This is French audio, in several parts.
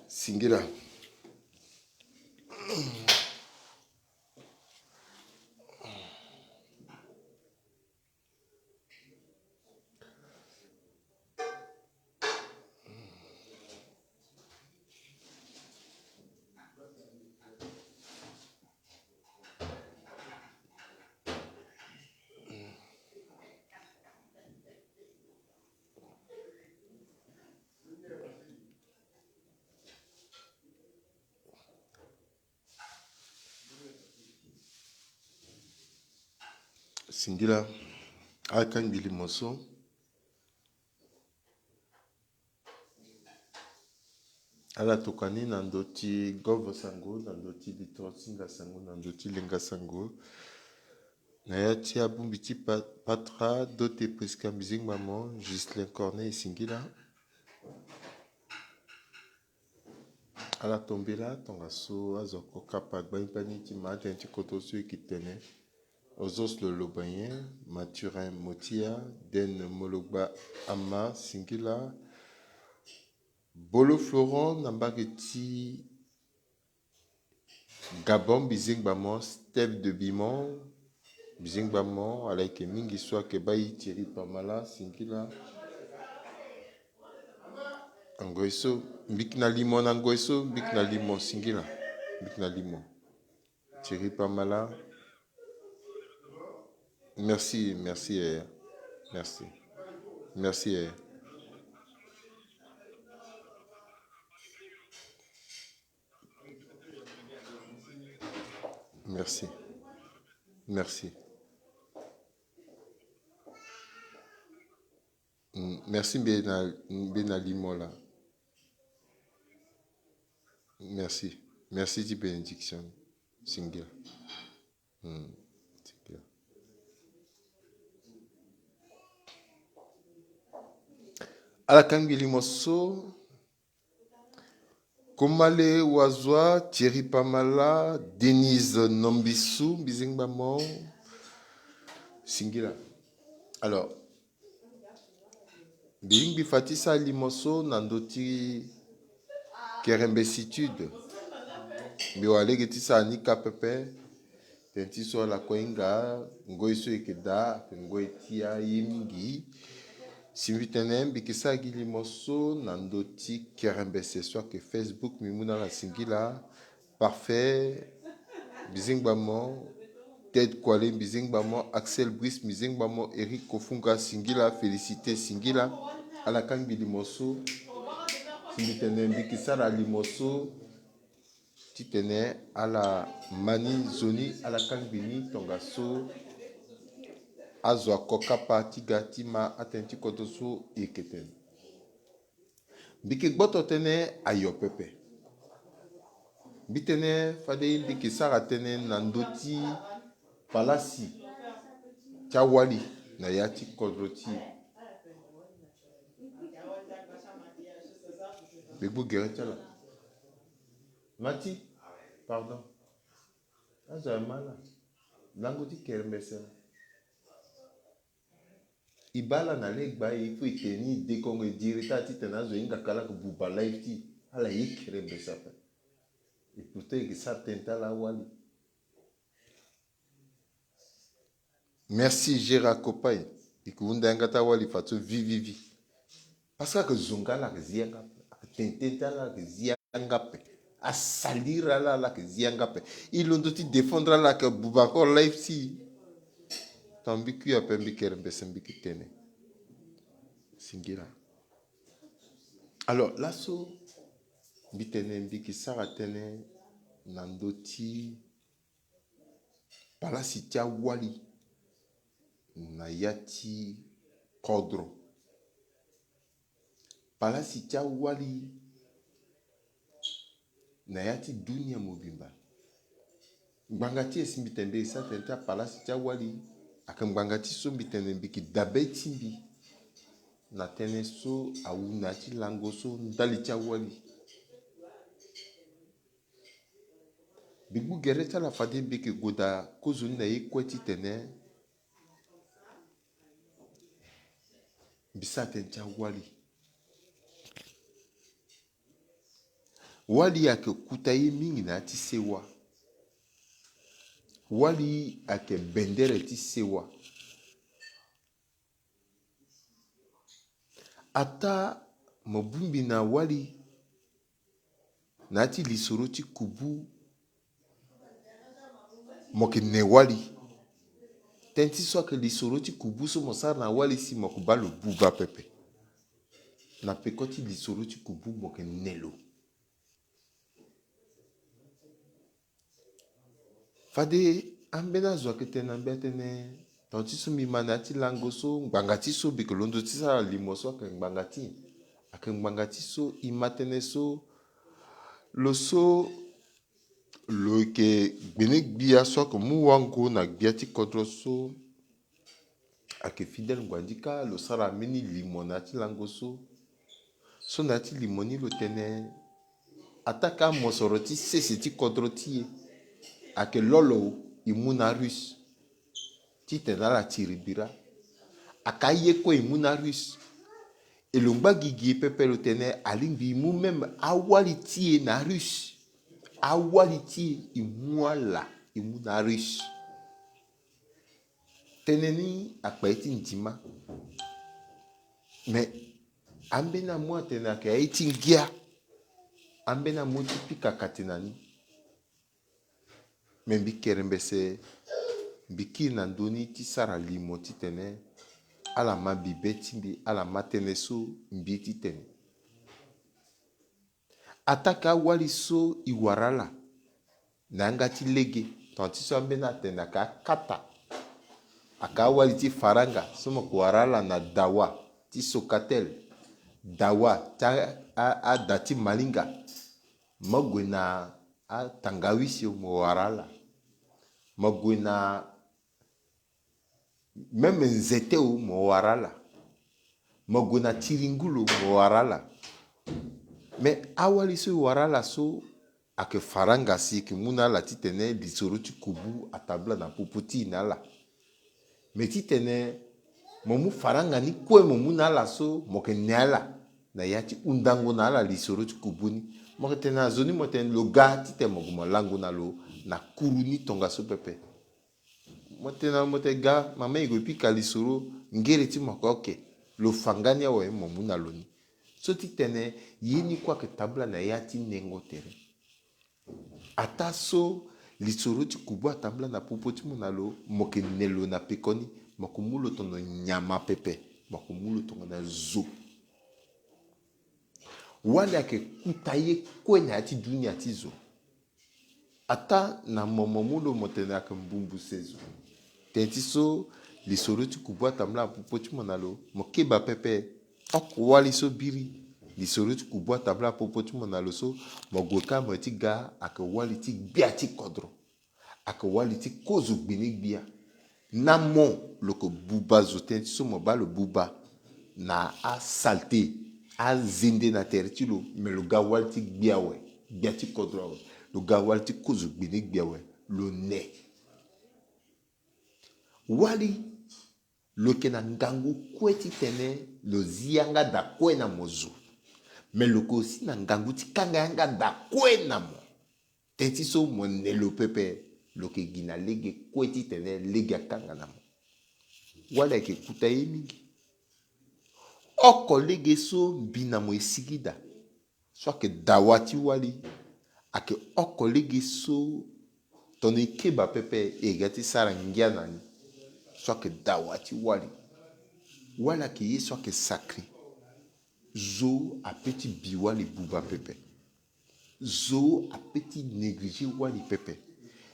Singila. Singila. Akan Billy Mosso. Ala tokani nandoti Govo Sango, nandoti Litor Singa Sango, nandoti Lenga Sango. Nayati Abumbiti Patra, Dote Priska Mizing Maman, Gislain Corneille Singila. Ala tombela, Tongaso, Azoko Kapak, Baimpani, Timate, Antikotosu Kitene. Ozos le Lobayen, Mathurin Motia, Den Mologba Ama Singila. Bolo Florent, Nambageti Gabon, Bizing Bamon, Steve de Bimon, Bizing Bamon, Alaike Mingi Soa Kebayi, Thierry Pamala, Singila. Angoiso, Bikna Limon, Angoiso, Bikna Limon, Singila. Bikna Limon. Thierry Pamala. Merci, merci, merci. Merci, merci. Merci. Merci Benali Mola. Merci. Merci de bénédiction. Single. Single. Alakangili Mosso. Komale Wazwa, Thierry Pamala, Denise Nombissou, Bizingbamo. Singila. Alors, Biling Bifatisa Limoso, Nandoti Kerembesitude. Biwale Getisa Anika Pepe, Tentiso la Koinga, Ngoiso Ekeda, Ngoetia Yimingi. Simvitenem Bikisa Gilimoso, Nandoti Kerembese, soit que Facebook, Mimuna la Singila, Parfait, Bizingbamo. Ted Kwale Bizingbamo, Axel Brice Bizingbamo, Eric Kofunga Singila, Félicité Singila, Alakang Bilimoso, Simbitene Bikisara Limoso, Titene, Ala Mani Zoni, Alakang Bini, Tongaso, Azwa Kokapa, Tigatima, Atenti Kotoso, Eketen. Bikigboto tene Ayopepe. Bitene Fade Bikisara tene Nandoti, Palasi. Chawali na yati kodroti Bigbu Geretala Mati pardon aza mala langoti kermesa ibala na legba ifo iteni de kongo dirita titena zo inga kala ko buba life ala yikerembesa pa et pourtant que ça tentala wali. Merci Gérard Kopay ikunda ngata wali fatu vivi parce que zongala zianga tentala zianga pe a salira la que zianga pe il ont dit défendre la que buba encore life si tambiku ya pembi kerembesa mbiki tene singira. Alors là so bitene mbiki sara tene nandoti palasi tia wali na yati kodro palasi tia wali na yati dunia mobimba mbangati esimbitembe isa tenta palasi tia wali akambangati so mbitene mbiki dabe timbi na tene so awuna ti lango so ndali tia wali Bigbu Gereta la fade mbiki goda kozuni na ye kweti tene bisa tentia wali wali ake kuta ye mingi na ti sewa, wali ake bendere ti sewa, ata mobumbi na wali na ti lisoro ti kubu moke ne wali ten ti so ayeke lisoro ti kubu so mo sara na wali si mo yeke ba lo buba pepe na peko ti lisoro ti kubu mo yeke ne lo. Fade ambeni azo ayeke tene na mbeni atënë tongati so mbi ma na ti lango so ngbanga ti so mbi yeke londo ti sara limo so ayeke ngbanga ti, ayeke ngbanga ti so e ma tënë so lo so lo yeke gbeni gbia so ayeke mu wango na gbia ti kodro so ayeke fidèle ngwandika lo sara ambeni limo na ti lango so na ti limo ni lo tene ata yeke amosoro ti sese ti kodro ti ye ayeke lolo e mu na ruse ti tene ala tiri bira ayeke aye kue e mu na ruse e lo ngba gi gie pepe lo tene alingbi e mu même awali ti ye na ruse, awali ti ye e mu ala e mu na ruse tënë ni akpe ti ndima me ambeni amû atene ayeke aye ti ngia, ambeni amû ti pikaka na ni me mbi kere mbese mbi kiri na ndöni ti sara limo ti tene ala ma bibe ti mbi ala ma tënë so mbi ti tene ata yeke awali so e wara ala na yanga ti lege tongana ti so ambeni atene ayeke akata ayeke awali ti faranga so mo yeke wara ala na dawa ti sokatel, dawa ti ada ti malinga mo gue na atangawisi mo wara ala mo gue na même nzete mo wara ala mo gue na tiringulu mo wara ala me awali so e wara ala so ayeke faranga si yeke mu na ala ti tene lisoro ti kubu atabla na popo ti e na ala me ti tene mo mu faranga ni kue mo mu na ala so mo yeke ne ala na ya ti hundango na ala lisoro ti kubu ni mo yeke tene na zo ni mo tene lo ga ti tene mo yeke mo lango na lo na kuru ni tongaso pepe mo tene na mo tene ga mama e gue pika lisoro ngere ti mo yeke oke lo fanga ni awe mo mu na lo ni so ti tene ye ni kue ayeke tabla na ya ti nengo tere ata so lisoro ti kubu atabla na popo ti mo na lo mo yeke ne lo na peko ni mo yeke mu lo tongana nyama pepe mo yeke mu lo tongana zo wali ayeke kuta ye kue na ya ti dunia ti zo ata na momo mu lo mo tene ayeke mbumbu se zo tene ti so lisoro ti kubu atabla na popo ti mo na lo mo keba pepe oko wali so biri lisoro ti kubu atabla na popo ti mo na lo so mo gue ka mo ti ga ayeke wali ti gbia ti kodro ayeke wali ti kozo gbeni gbia na mo lo yeke buba zo tënë ti so mo ba lo buba na asalte azende na tere ti lo me lo ga wali ti gbia awe gbia ti kodro awe lo ga wali ti kozo gbeni gbia awe lo ne wali lo yeke na ngangu kue ti tene lo zi yanga da kue na mo zo me lo yeke aussi na ngangu ti kanga yanga da kue na mo tënë ti so mo ne lo pepe lo yeke gi na lege kue ti tene lege akanga na mo wali ayeke kuta ye mingi oko lege so mbi na mo e sigi da so ayeke dawa ti wali ayeke oko lege so tongana e keba pepe e ga ti sara ngia na ni so ayeke dawa ti wali wali ayeke ye so ayeke sakri zo apeut ti bi wali buba pepe zo apeut ti néglige wali pepe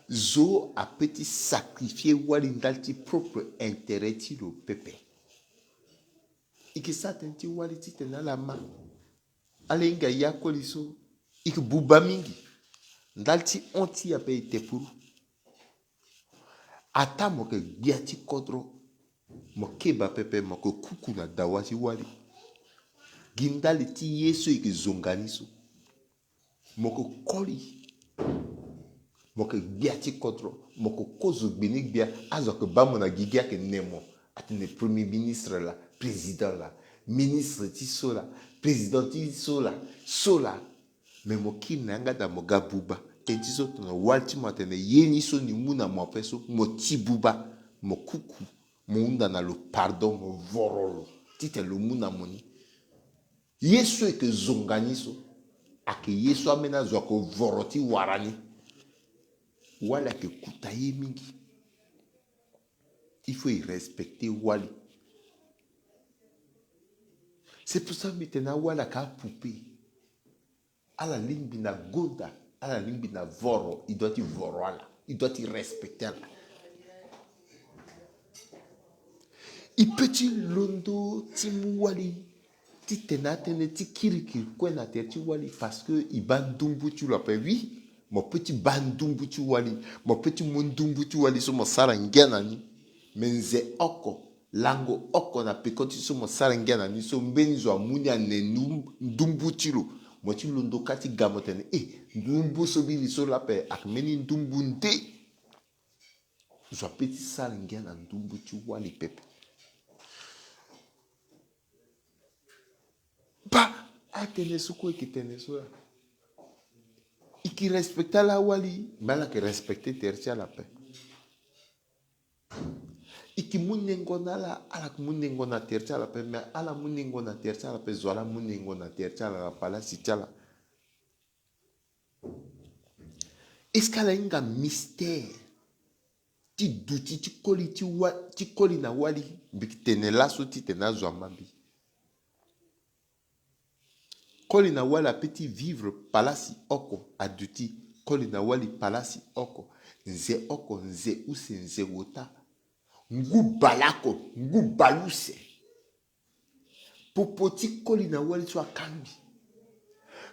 zo apeut ti sacrifier wali ndali ti propre intérêt ti lo pepe e yeke sara tënë ti wali ti tene ala ma ala hinga ya kue so e yeke buba mingi ndali ti hon ape e tepuru ata mo yeke gbia ti kodro mo keba pepe mo yeke kuku na dawa ti wali gi ndali ti ye so e yeke zongani so mo yeke kori mo yeke gbia ti kodro mo yeke kozo gbeni gbia azo ayeke ba mo na gigi ayeke ne mo atene premier ministre la président la ministre ti so la président ti so la me mo kina nga da mo gabuba tenti so tona walti mo tene yeni so ni muna mo peso mo tibuba mo kuku mo unda na lo pardon mo vorolo tite lo muna moni yesu eke zongani so ake yesu amena zo ko voroti warani wala ke kuta ye mingi il faut y respecter wali. C'est pour ça maintenant wala ka poupée à la ligne bina gonda à la ligne bina voro il doit y voro là il doit y respecter là il petit londo timu wali ti tenatene ti kiriki kwena te ti wali parce que il bandumbu tu l'appelles oui mon petit bandumbu tu wali mon petit mundumbu tu wali so mo sarangena ni menze oko lango oko na pekoti so mo sarangena ni so mbeni zo amuni ane ndumbu tilo mo ti londo kati gamotene ndumbu so bili so lape akmeni ndumbu nte zo petit sarangena ndumbu tu wali pepe ba atene suko ki tene so iki respecta la wali mala ke respecte tertia la paix iki munengo na la ala munengo na tertia la paix mais ala munengo na tertia la paix zola munengo na tertia la pala sitiala est-ce qu'ala inga mystère ti duti ti koli na wali biki tene la so ti tena zo mabi koli na wali apeti vivre palasi oko aduti koli na wali palasi oko nze oko nze use nze wota ngu balako ngu baluse popoti koli na wali so akambi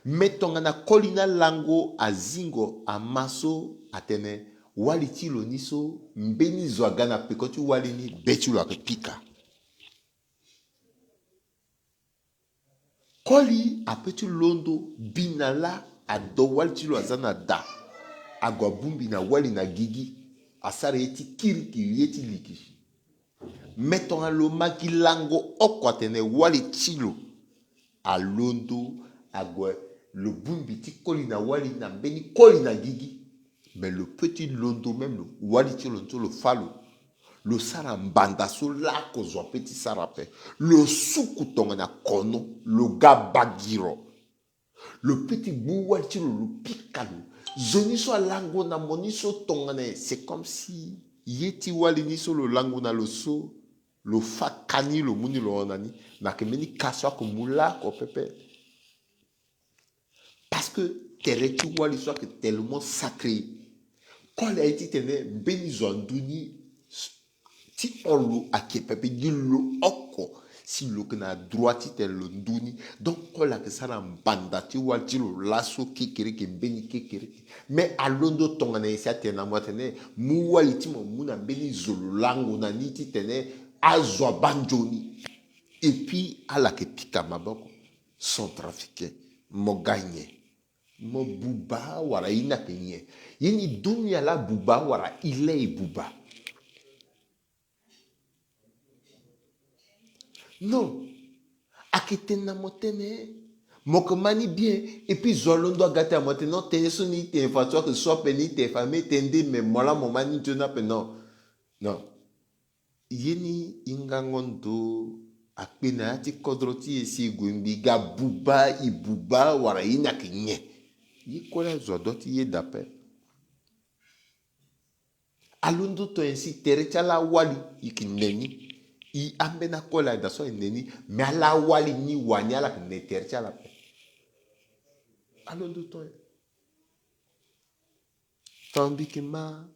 metonga na koli na lango azingo amaso atene wali tilo niso mbeni zwaga na pekoti wali ni beti lo akipika koli apeti londo binala ado wali tilo azana da agwa bumbi na wali na gigi asara yeti kiriki yeti likishi metonga lo maki lango okwatene wali tilo alondo agwa le bumbi ti koli na wali na mbeni koli na gigi mais le petit londo même le wali tilo nto le falo le sara mbanda so la kozwa petit sara pe le suku tonga na kono le gabagiro le petit bou wali tilo le pikalo zoni so lango na moni so tonga na c'est comme si yeti wali ni so le lango na le so le fakani le muni le onani na kemeni kaswa ko mula ko pepe parce que tereti wali soit que tellement sacré quand il a été tene beni zonduni ti olu ake pepe di lo oko si lo na droite tel lo nduni donc quand la que ça na banda ti wali ti lo lasso kekere ke beni kekere mais alondo tonga na esa tena mo tene mu wali ti mo mu na beni zolo lango na ni ti tene azwa banjoni et puis ala ke pika maboko sans trafiquer mo gagner mo buba wara ina kenye yini dunia la buba wara ile buba non akitena motene mokomani bien et puis zolondo agata motene non teneso ni te fatwa que soit peni te famille tende mais mola momani tuna pe non non yini ingangondo akpena ati kodroti esi gumbi ga buba ibuba wara ina kenye yikola zodoti ye dape alundo to ensi terechala wali ikineni i ambena kola da so neni me ala wali ni wanyala ne terechala pe alundo to tambi kema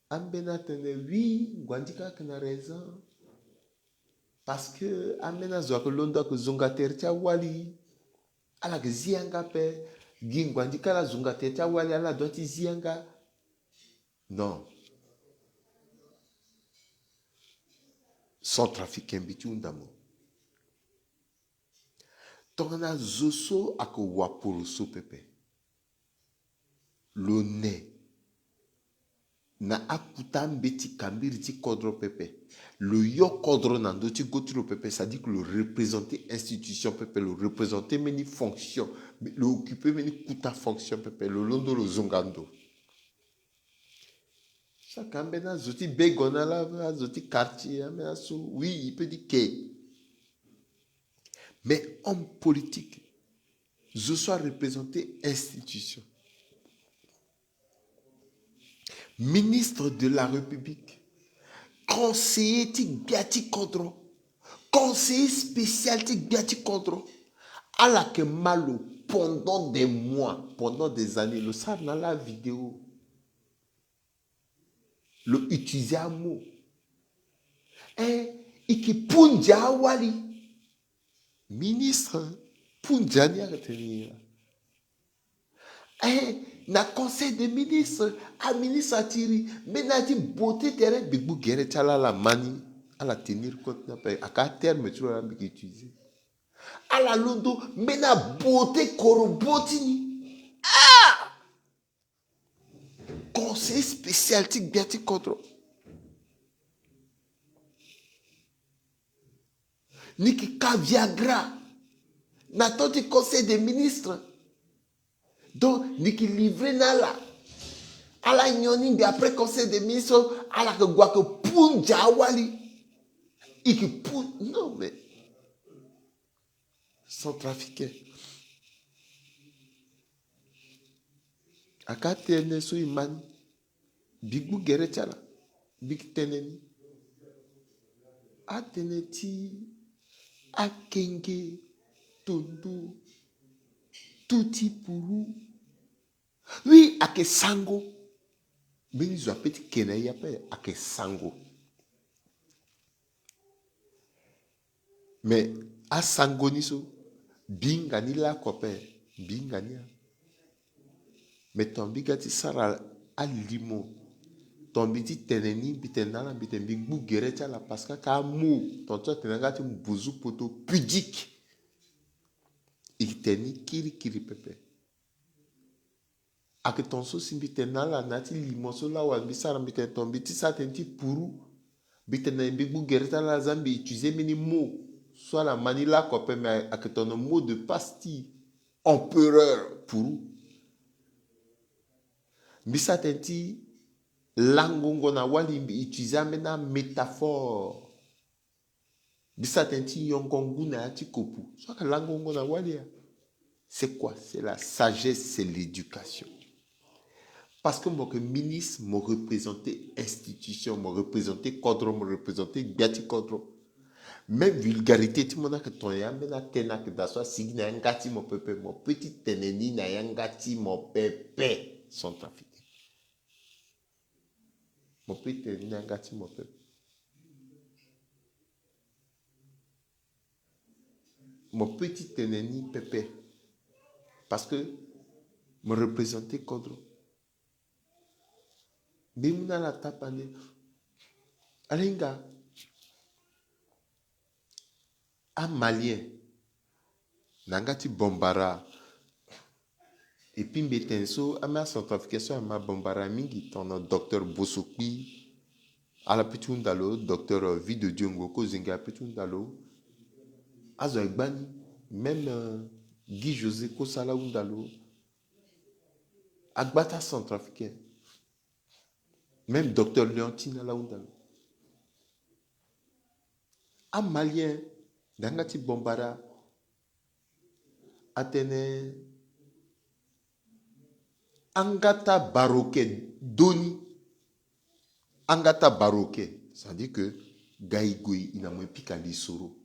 ambena tene oui gwandika kana raison parce que ambena zo ko londo ko zunga terecha wali ala ke zianga pe gingwandika la zunga terecha wali ala doti zianga non sans trafiquer bitu ndamo tongana zoso ako wapolo so pepe le nez na akuta mbeti kambiri ti kodro pepe. Le yo kodro nando ti gotiro pepe, ça dit que le représenter institution pepe, le représenter meni fonction, le occuper meni kuta fonction pepe, le londo le zongando. Ça quand même zoti begona la zoti quartier, oui, il peut dire que. Mais homme politique, je sois représenté institution. Ministre de la République, conseiller Tigbiati Kodro, conseiller spécial Tigbiati Kodro, à la que malo pendant des mois, pendant des années, le savent dans la vidéo, le utiliser un mot. Et qui punja wali, ministre, punja ni retenir. Na conseil des ministres, à ministre Atiri, mais n'a dit beauté terrain, bigou guerre chala la mani, à la tenir compte, à quel terme tu vas utiliser. À la londo, mais n'a beauté corobotini. Conseil spécial, tic bien tic contre. Niki Viagra, n'a tenté conseil des ministres. Donc, Niki livré nala. À la nyoni, après conseil des ministres, à la que guake punja wali. Iki pun, non mais, sans trafiquer. Aka tene so imani, bigbu gere chala, big teneni. A teneti, a kenge, tondo, tuti puru. Oui, ake sango. Beni zo apeti kene yape, ake sango. Mais a sango niso, bingani la kope, bingani. Mais ton bigati sara a limo. Ton biti teneni, bitenana, bitenbi bougerecha la paska ka mou. Ton toi tenengati mbuzu poto pudique. Il teni kiri pepe. Ake ton so simbi tenala nati limoso la wa bisara biten ton biti sa tenti puru. Bitenena bi bougerecha la zambi utiliser mini mot. Soit la manila kope mais ake ton mot de pastille. Empereur puru. Bisa tenti langongo na wali utiliser mena métaphore. Bisa tenti yongongu na ati kopu. Soit que langongo na wali. C'est quoi? C'est la sagesse, c'est l'éducation. Parce que mon ministre m'a représenté institution, m'a représenté cadre, m'a représenté biati cadre. Même vulgarité, tu m'as que ton yambe na tena que d'assoir signa yangati mon pepe, mon petit teneni na yangati mon pepe sans trafic. Mon petit teneni na yangati mon pepe. Mon petit teneni pepe. Parce que me représenter cadre. Bimuna la tapane. Alinga. Un malien. Nangati bombara. Et puis mbetenso. Ama centrafrication ama bombara mingi. Ton docteur Bossokbi. Ala pitundalo. Docteur Vide Diongo. Kozinga pitundalo. Azo Egbani. Même Guy José Kosala Undalo. Agbata centrafricain. Même docteur Léontine Alaoundalo. Un malien, Dangati Bombara, Atene, Angata Baroke, Doni, Angata Baroke, ça veut dire que Gaïgoui, il n'a moins piqué l'Isoro.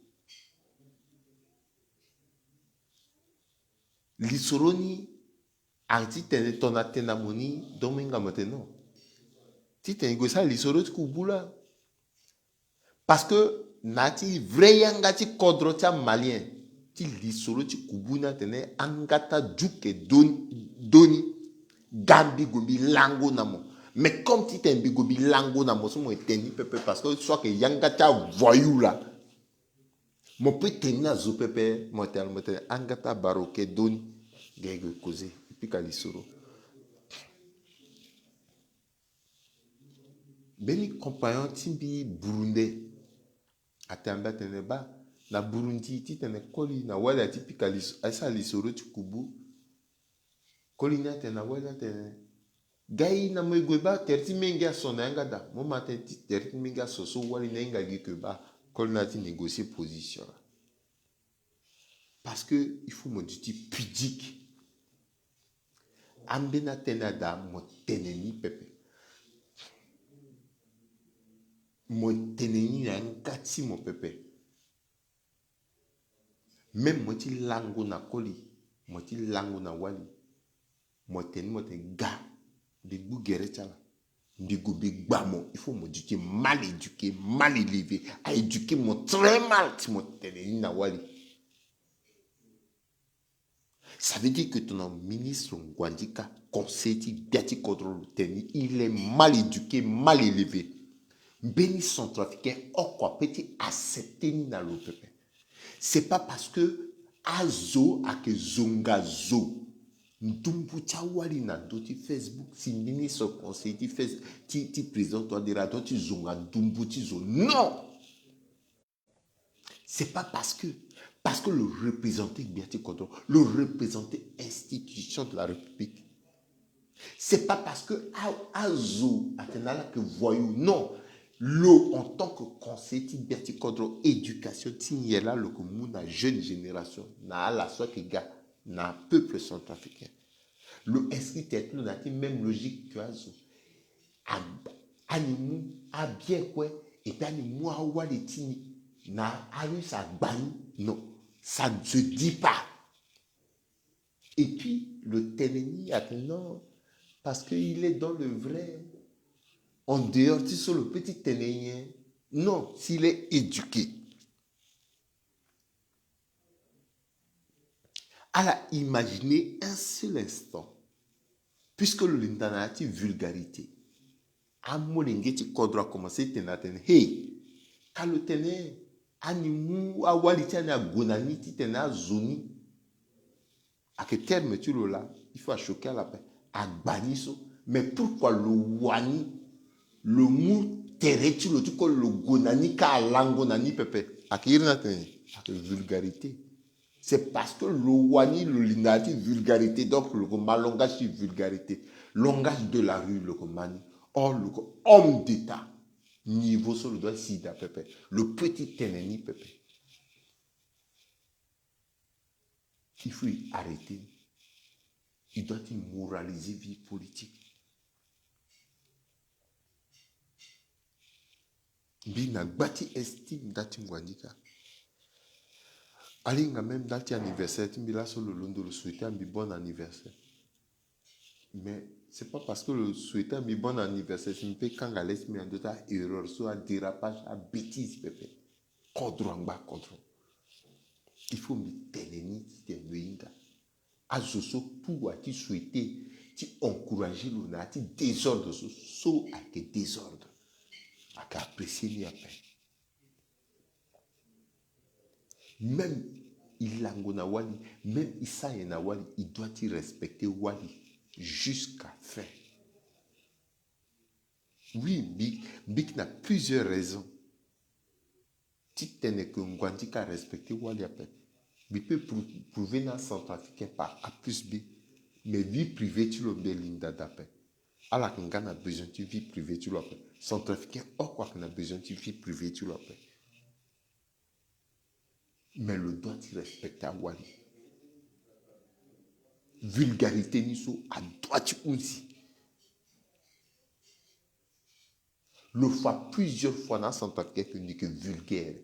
L'Isoro ni, Arti tene ton atenamoni, dominga maintenant. Si tu as ça, l'Isoro tu koubula. Parce que, nati vrai yangati kodrotia malien ti lisolo ti kubuna tene angata juke doni gambi gobi lango namo mais comme ti ten bi gobi lango namo so mo teni pepe parce que soit que yangata voyou là mo peut tenir zo pepe mo tel angata baroke doni gege causer puis ka lisolo Beni compagnon timbi Burundais. Atamba tene ba. Na Burundi ti tene koli na wala ti pika asa lisoro ti kubu. Koli na tene wala tene. Gai na mwegwe ba terti menga sona yanga da. Moma terti menga soso wali na inga gike ba. Koli na ti négocier position. Parce que il faut me dire pudique. Ambena tene da mo teneni pepe. Mo teneni na ngati mo pepe. Même moi ti lango na koli, moi ti lango na wali, moi ten ga de bougere chala, de gobe gbamo. Il faut m'éduquer mal éduqué, mal élevé, à éduquer moi très mal si moi teneni na wali. Ça veut dire que ton ministre Ngwandika, conseil ti biati contrôle teni, il est mal éduqué, mal élevé. Béni centrafricain, quoi petit accepter ni na le peuple. C'est pas parce que azo ake zonga zo ndumbu chawali na doti Facebook si ministre conseil ti président toi dira doti zonga ndumbu ti zo. Non, c'est pas parce que le représenté Biati Kodro, le représenté institution de la République, c'est pas parce que azo atenala que voyou. Non, l'eau en tant que conseiller Berti Kodro éducation ti là le commun la jeune génération na la soit que gars na peuple centrafricain le inscrit tête nous n'a même logique que azo animu a bien quoi et puis animu a wali tini na aru sa bani. Non, ça ne se dit pas. Et puis le teneni attendant parce qu'il est dans le vrai. En dehors, tu sur le petit ténéen. Non, s'il est éduqué. Alors, imaginez un seul instant. Puisque le lindanati vulgarité. Amolengeti kodra commencer tenaten. Hey, quand le téné, animu, awaliti ane agonani, ti tena zoni. À quel terme tu le là? Il faut choquer à la paix. Agbaniso. Mais pourquoi le wani? Le mot teretu le truc le gonani ka lango nani pepe akirna teni ak vulgarité. C'est parce que le wani le linati vulgarité donc le malongage vulgarité, langage de la rue le mani. Or le homme d'état niveau sur le doigt sida pepe le petit teneni pepe. Il faut arrêter. Il doit immoraliser vie politique. Bina bati estime dati Ngwandika. Alinga même dati anniversaire, timbila sur le londo le souhaiter un bon anniversaire. Mais c'est pas parce que le souhaiter un bon anniversaire, c'est un peu quand la laisse mais en d'autres erreur, soit dérapage, à bêtise, pépé. Kodrangba contre. Il faut me tenir, c'est le à zoso pour à ti souhaiter, ti encourager le na ti désordre, so à que désordre. À apprécier les appels. Même il langona wali, même Issa na wali, il doit y respecter wali jusqu'à fin. Oui, Bik n'a plusieurs raisons. Si tu n'es que Ngwandika respecter wali appel, il peut prouver dans Centrafricain par A plus B, mais vie privée tu l'as linda d'appel. Alors qu'on a besoin de vie privée tu l'appelles. Centrafricain, or quoi qu'on a besoin de vie privée tu l'appelles. Mais le doit y respecter à wali. Vulgarité ni so à droite aussi. Le fois plusieurs fois dans Centrafricain que ni que vulgaire,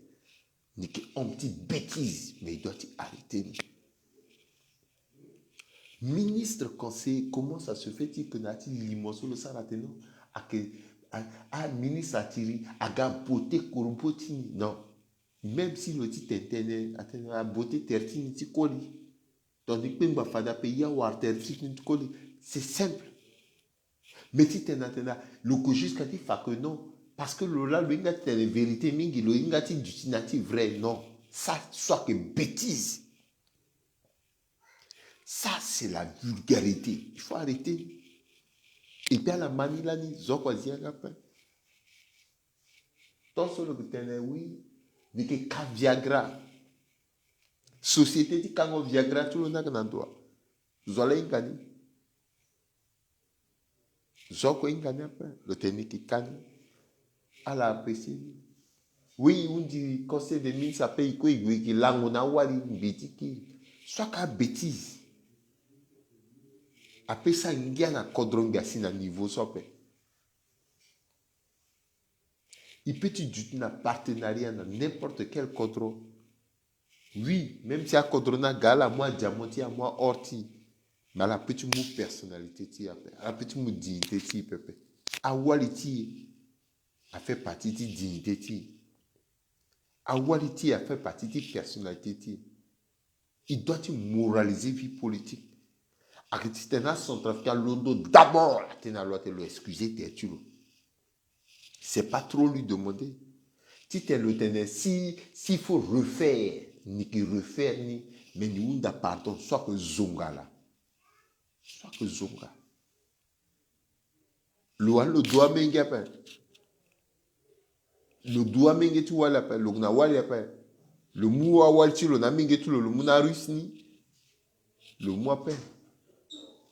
ni que un petit bêtise, mais il doit y arrêter. Ministre conseiller, comment ça se fait-il que nati limoso le sarateno à ministre atiri à gaboté koroboti non. Même si le titre internet a beauté tertine ti koli. Tandis que mba fada payer war tertine ti koli. C'est simple. Mais si tu le coup jusqu'à dire que non. Parce que le là, le inga te la vérité mingi, le inga ti du vrai, non. Ça, soit que bêtise. Ça, c'est la vulgarité. Il faut arrêter. Et puis à la manila ni zokwazia après. Ton solo que t'es oui, ni que ka Viagra. Société dit kango Viagra tout le monde n'a pas. Zola ingani. Zoko ingani après. Le technique qui kani. À la apprécier. Oui, on dit conseil de mine ça paye quoi qui langona wali bitiki. Soit qu'à bêtise. Après ça, il y a un codron à niveau sope. Il peut être un partenariat dans n'importe quel codron. Oui, même si un codron a gala, moi diamanti, à moi orti. Mais la petite mot personnalité, la petite mot dignité, pepe. A waliti a fait partie de dignité. A waliti a fait partie de personnalité. Il doit moraliser vie politique. Si tu as son trafic l'ondo d'abord, tu as le excuser, tu le. C'est pas trop lui demander. Si tu es le tenant, s'il faut refaire, ni que refaire, ni, mais nous n'a pardon, soit que zonga là. Soit que zonga. Le doigt menga pas. Le doigt menga tu vois la pas. Le gna wali pas. Le mou a walti le na menga tu le mouna rusni. Le mou a pas.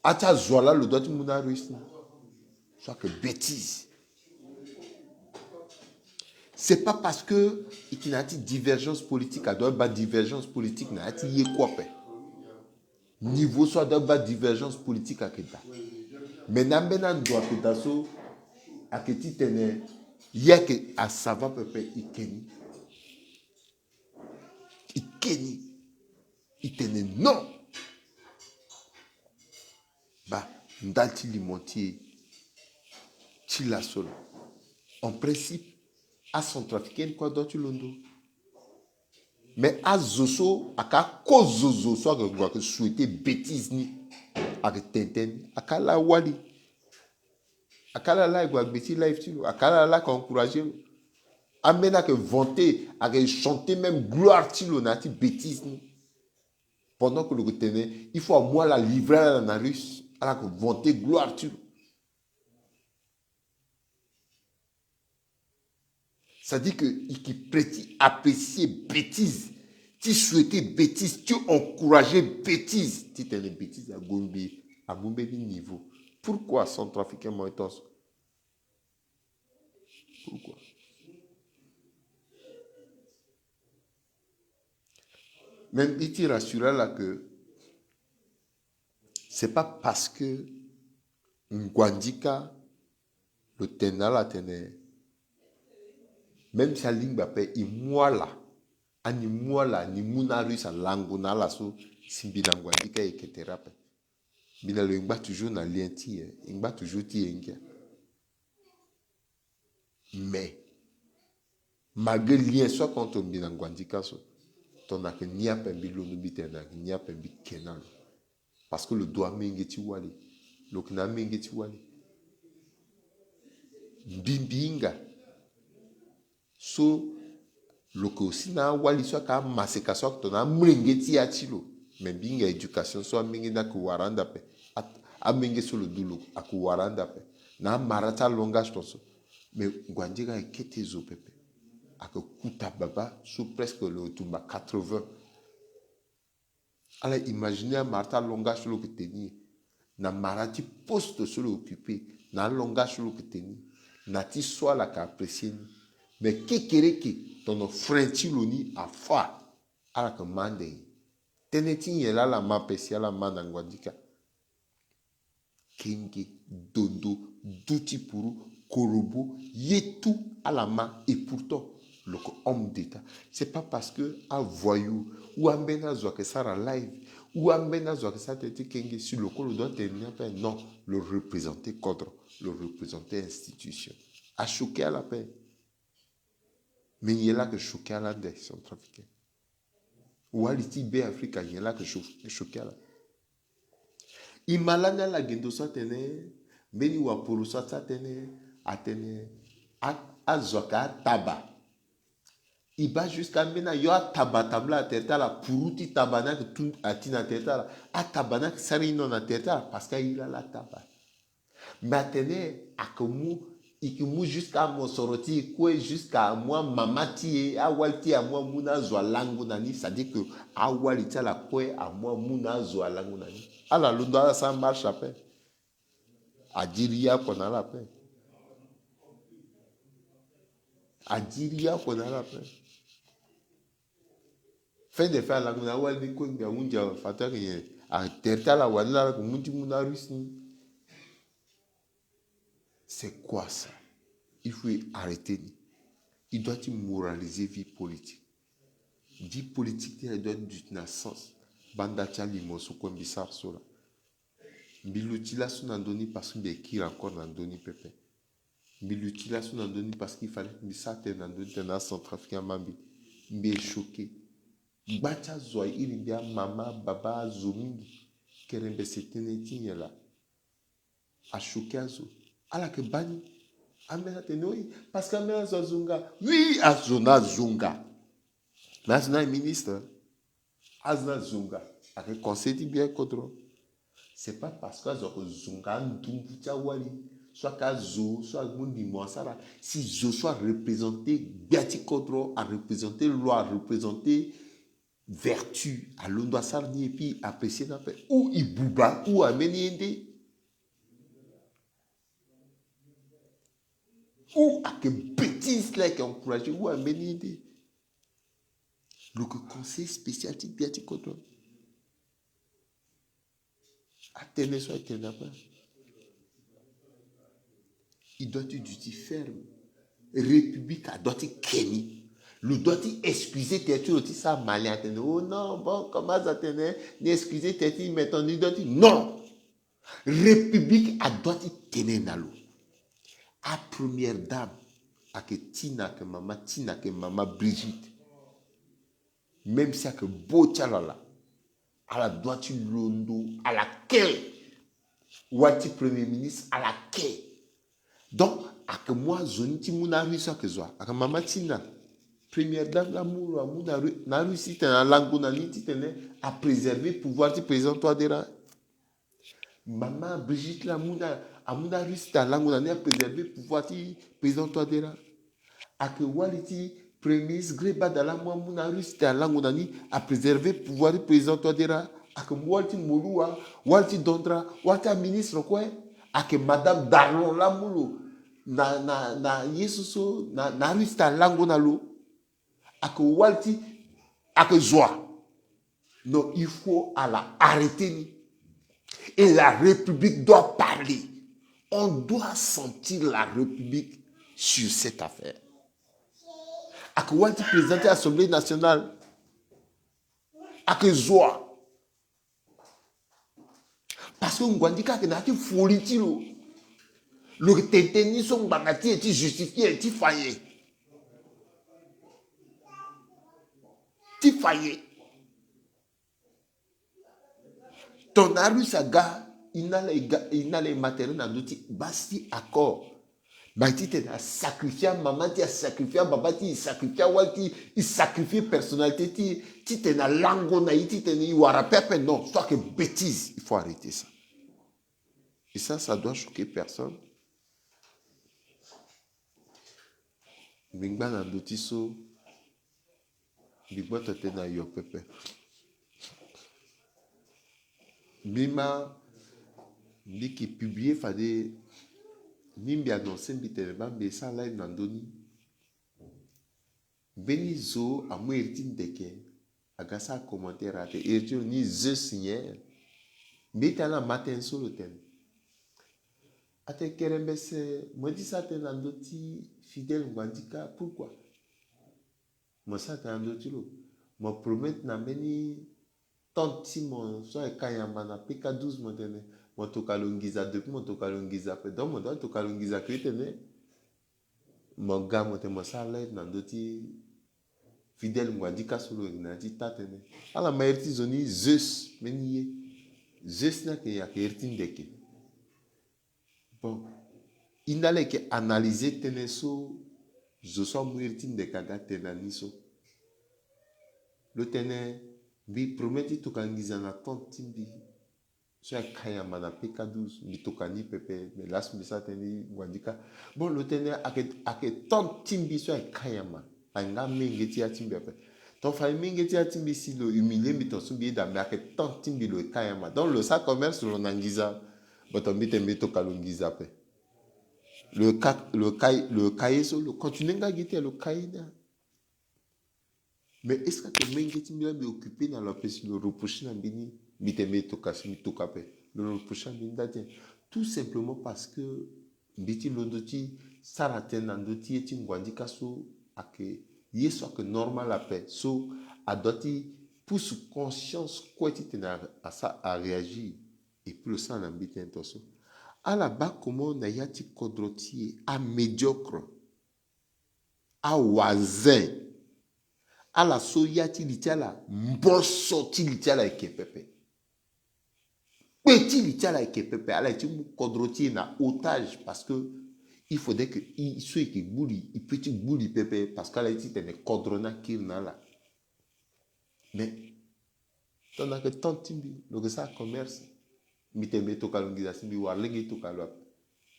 Ata zola le doigt tu mouna rusni. Soit que bêtise. C'est pas parce que il y a une divergence politique, à doit divergence politique, il y a une quoi niveau soit doit divergence politique à Keta. Mais n'amène doit Keta so à Keti tene y a que à sava pepe ikeni itene non bah ndalti limontier chila solo en principe à son trafiquer quoi d'autre londo. Mais à Zoso, à quoi Zozo, soit que souhaiter bêtise ni, à Tintin, à Kala Wali, à Kala la, à bêtise life, à Kala la, encourager, à maintenant que vanter, à chanter même gloire, tilo, nati bêtise ni. Pendant que le retenait, il faut à moi la livrer à la russe, à la vanter gloire, tilo. Ça dit que qui prétend apprécier bêtise. Tu souhaitais bêtise, tu encourageais bêtise. Tu t'es les bêtises à Gombe niveau. Pourquoi Centrafricain Moïtos? Pourquoi? Même il te rassura là que c'est pas parce que Ngwandika, le ténal la tenait, même si la ligne bapé, il moala, ani moala, ni munaru sa langona la so, simbina Ngwandika et ketera. Bina le ngba toujours na lien ti, ngba toujours ti engia. Mais malgré lien soit quand on bina Ngwandika so, ton a que ni a pembi lo no bitena, ni a pembi kenan. Parce que le doigt mengeti wali, le kna mengeti wali. Bimbinga. So le que aussi na wali soit ka maseka soit ton a mengeti atilo. Mais binga éducation soit mengi na ku waranda pe. A mengi sur le dulo a ku waranda pe. Na marata langage ton so. Mais Ngwandika e kete zo pepe. A que kuta baba sous presque le tumba 80. Alors imaginez un marata langage sur le que tenir. Na marati poste sur l'occupé. Na langage sur le que tenir. Na ti soit la ka apprécier. Mais qui ton frenti loni a fa à la commande. Teneti yela la ma pesi la ma Ngwandika. Kenge, dondo, douti puru, korobo, yetu à la main. Et pourtant, le homme d'État, c'est pas parce que un voyou ou un benazo que ça live ou un benazo que ça te dit kenge sur le col doit tenir pas non, le représenter cadre, le représenter institution. A choqué à la paix. Mais il y a là que choqué à la dette, son trafiquant. Ou à l'Itibé Afrique, il y a là que choqué à la. Imalana la gendo sa tene, meni wa puru sa tene, atene, a zoka taba. Il va jusqu'à maintenant, il y a tabatabla à tête la puruti tabanak tout à tina tête la, a tabanak sari non à tête parce qu'il a la taba. Maintenant, à comme ikimu jusqu'à mon soroti kwe jusqu'à moi mamati awalti à moi muna zwa langu nani, ça dit que awaliti la kwe à moi muna zwa langu nani. Alors le doigt ça marche à peine. A diria qu'on a la paix. A diria qu'on a la paix. Fin de faire langu na waldi ko ngia unja fatar ye a terta la wala ko mundi muna rusni. C'est quoi ça? Il faut arrêter. Il doit moraliser vie politique. Vie politique, elle doit être du sens. Banda Tchalimo, ce qu'on bizarre sur là. L'utilisation d'Andoni parce qu'il y a encore d'Andoni Pepe. L'utilisation d'Andoni parce qu'il fallait que ça t'ait d'Andoni dans Centrafricain Mambi. Mais choqué. Bacha Zoy, il y a maman, baba, zomingi. Kerembe c'était n'est là. A choqué à Zo. À la que bani. Amena tenoi. Parce qu'Amena Zunga. Oui, Azona Zunga. Nazna ministre. Azna Zunga. Avec conseil dit bien contre. C'est pas parce que Zunga Ndumbucha Wali, soit Kazo, soit Mundi Mwansara, si je sois représenté, Biati Kodro a représenté loi, a représenté vertu, à l'Ondo Sarni et puis apprécier la paix, ou Ibouba, ou Ameniende, ou à que bêtise là qui est encouragé, ou Ameniende. Le conseil spécial de Biati Kodro. Atteindre soit atteindre pas. Il doit être du ferme. République a doit être Kenny. Le doit être excuser tes tu aussi ça malin. Oh non, bon, comment ça tenait? N'excuser tes tu maintenant, il doit dire non. République a doit être tenir dans l'eau. À première dame, à que Tina, que maman Brigitte, même si à que beau tchalala, à la droite londo, à laquelle, ou à premier ministre, à laquelle. Donc, à que moi, je ne sais pas si je suis à que maman Tina, première dame, l'amour, na Russie, tu as langue, à préserver le pouvoir du président Touadéra. Maman Brigitte, l'amour, à Russie, tu as langue, à préserver le pouvoir du président Touadéra. À que Waliti, premier ministre, Greba, dans la Russie, tu as langue, à préserver le pouvoir du président Touadéra. À que Walti Mouloua, Walti Dondra, Walti ministre, quoi, à que madame Darlon, l'amour, na Yesuso, na Russie, tu as langue, na l'eau. À que Walti, à que Zoa. Non, il faut arrêter. Et la République doit parler. On doit sentir la République sur cette affaire. À que Walti présenter l'Assemblée nationale. À que Zoa. Parce que Ngwandika que n'a pas folie. Le téténi son bagati est justifié, est faillé. Faillé. Ton Aru Saga, il n'a les matériaux dans l'outil. Basti accord. Bati a sacrifié maman, tu as sacrifié baba, tu as sacrifié walti, il sacrifié personnalité, tu t'es na lango na iti, tu t'es na wara pepe, non, soit que bêtise. Il faut arrêter ça. Et ça doit choquer personne. Mingba na dotiso, bigba t'es na yo pepe. Bima, qui publié fade nimbi annoncé mbitene bambe ça live nandoni. Beni zo amu ertin deke agasa commentaire ate ertin ni ze signer. Mbita na matin solo ten. Ate kerembe se moi dit ça ten andoti fidèle ngandika pourquoi? Moi ça ten andoti lo. Moi promettre na meni tant si mon soit kayamba na PK12 modene mon tokalongiza depuis mon tokalongiza pe donc mon tokalongiza kritene mon gars mon temo ça live na ndoti fidèle ngwadika solo na ti tatene ala maerti zoni Zeus meniye Zeus na ke ya kerti ndeke bon inale ke analyser teneso zo so muerti ndeka ga tenaniso le tene bi prometi tokangiza na tant timbi so ya kayama na peka 12 mitokani pepe me las misa teni wandika bon lo tene ake tant timbi so ya kayama anga mengeti ya timbi pepe ton fa mengeti ya timbi si lo humilier mi ton sumbi da me ake tant timbi lo kayama donc le sa commerce lo nangiza boton bite mitoka lo ngiza pe le cahier so le continue nga gite le cahier mais est-ce que mengeti mi be occupé dans la pesi le reprocher na bini miteme tokasi mitokape le prochain bindate tout simplement parce que biti londoti saraten andoti eti ngwandika so ake yeso ake normal la paix so adoti pousse conscience quoi ti tena à ça à réagir et puis le sang n'habite intention à la bas comment na yati kodroti à médiocre à wazin à la soyati litiala mboso ti litiala ekepepe petit litiala ekepepe ala ti mu kodroti na otage parce que il faudrait que il soit que bouli il petit bouli pepe parce qu'ala ti tene kodrona kirna la mais tona que tant timbi le que ça commerce mitembe to kalongiza simbi warlegi to kalwa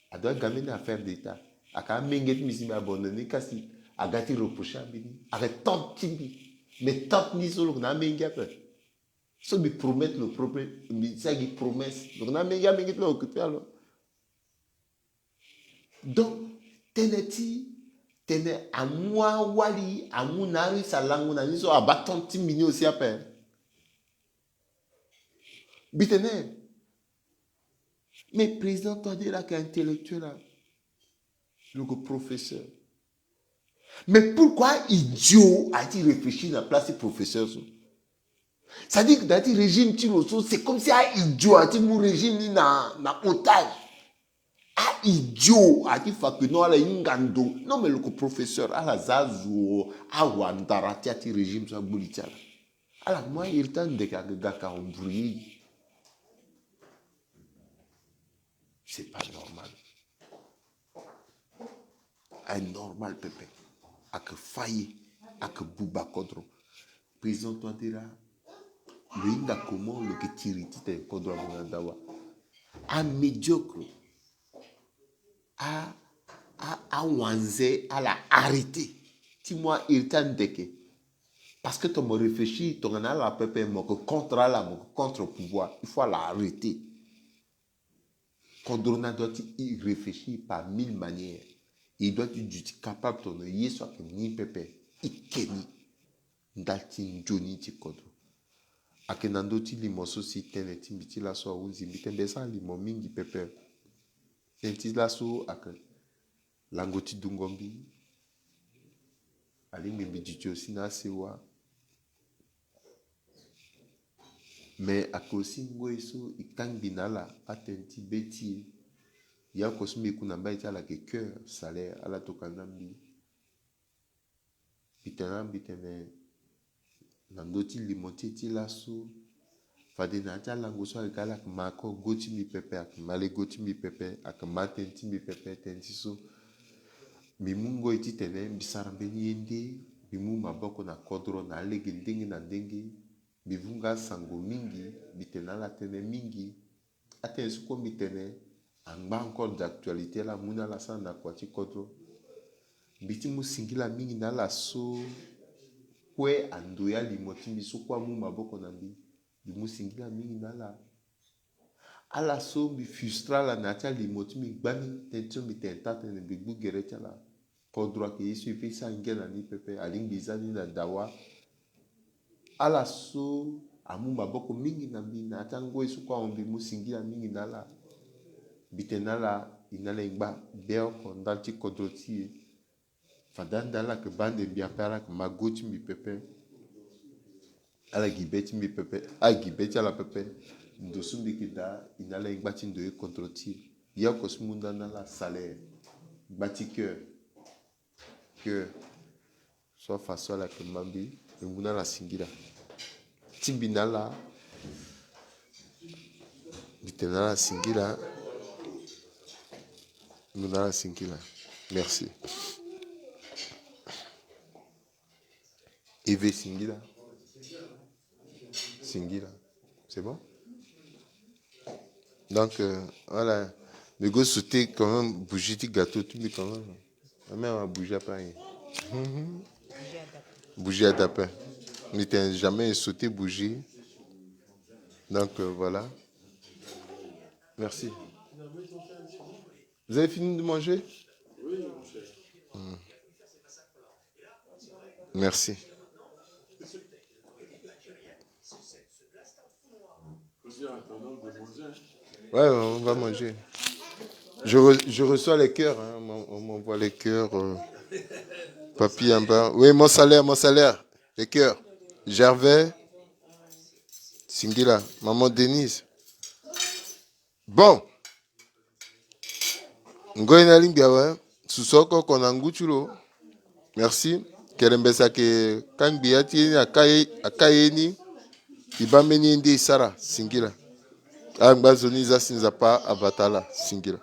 a doit gamener affaire d'état aka menget misimi abandonner kasi agati reprocher bini avec tant timbi mais tant ni solo na mengi après so mi promettre le problème mi ça qui promesse donc na mengi mengi to occuper alors donc teneti tene amwa wali amunari salangu na niso abaton timbi aussi après bitene mais président toi dire là qu'intellectuel là le professeur. Mais pourquoi idiot a-t-il réfléchi dans la place du professeur? Ça dit que dans le régime, c'est comme si un idiot a-t-il mon régime ni na otage. Un idiot a-t-il fait que non, la ingando. Non, mais le professeur, à la zazo, à wandara, a-t-il régime sur bolitiala. Alors, moi, il t'a dit que gaka on brille. C'est pas normal. Un normal pépé. A que failli, a que bouba kodro. Président toi là, le inga comment le que tiriti te kodro amonadawa. Un médiocre, à wanze, à la arrêter. Si moi il t'a ndeke. Parce que tu me réfléchis, tu en as la pépé, mon contre la, mon contre pouvoir, il faut l'arrêter. Kodrona doit y réfléchir par 1000 manières. Il doit être capable de ne y soit que ni pépé, ikeni. Ndati Johnny ti kodro akenando ti limoso si tene ti mbiti laso awunzi mbite mbesa limo mingi pepe tenti laso ak lango ti dungombi alingi mbiditi aussi na sewa mais akosi ngoi so ikang binala atenti beti ya kosumi kuna mbai ti ala ke cœur salaire ala tokanambi bitene nandoti limoti ti laso fade na ti alango so ayeke ala yeke ma ko go ti mbi pepe ayeke ma le go ti mbi pepe ayeke ma tënë ti mbi pepe tënë ti so mbi mu ngoi ti tene mbi sara mbeni ye nde mbi mu maboko na kodro na alege ndenge na ndenge mbi vunga asango mingi mbi tene ala tënë mingi atënë so kue mbi tene angba encore d'actualité la mu na ala sara na kua ti kodro mbi ti mu singila mingi na ala so kue andoya limo ti mbi so kue amu maboko na mbi mbi mu singila mingi na ala so mbi frustra ala na ti alimo ti mbi gbani tënë ti so mbi tene ta tene mbi gbu gere ti ala kodro ayeke ye so e peut sange na ni pepe alingbi za ni na dawa ala so amu maboko mingi na mbi na ti angoi so kue ahon mbi mu singila mingi na ala mbi tene ala e na ala ngba be oko ndali ti kodro ti ye fada nde ala yeke bande mbi ape ala yeke ma go ti mbi pepe ala gi be ti mbi pepe agi be ti ala pepe ndo so mbi yeke da e na ala ngba ti ndo ye kodro ti ye oko so mu ndani ala salaire ngba ti cœur so afaso ala yeke ma mbi e mu na ala singila ti mbi na ala mbi tene ala singila mu na ala singila merci Eve singila c'est bon Donc, voilà. Le gars sauter quand même, bougie, petit gâteau, tout le quand même. La mère a bougé après rien. Bougie à tapin. Il n'était jamais sauté bougie. Donc, voilà. Merci. Vous avez fini de manger? Merci. Ouais, on va manger. Je reçois les cœurs. Hein. On m'envoie les cœurs. Papy en bas. Oui, mon salaire. Les cœurs. Gervais, Singila, maman Denise. Bon. Ngoy na lingawa. Susoko konanguchulo. Merci. Kerembesa ke kangbiati akayeni. Ibameni ndi Sara Singila. Angba zoni za sinzapa abatala Singila.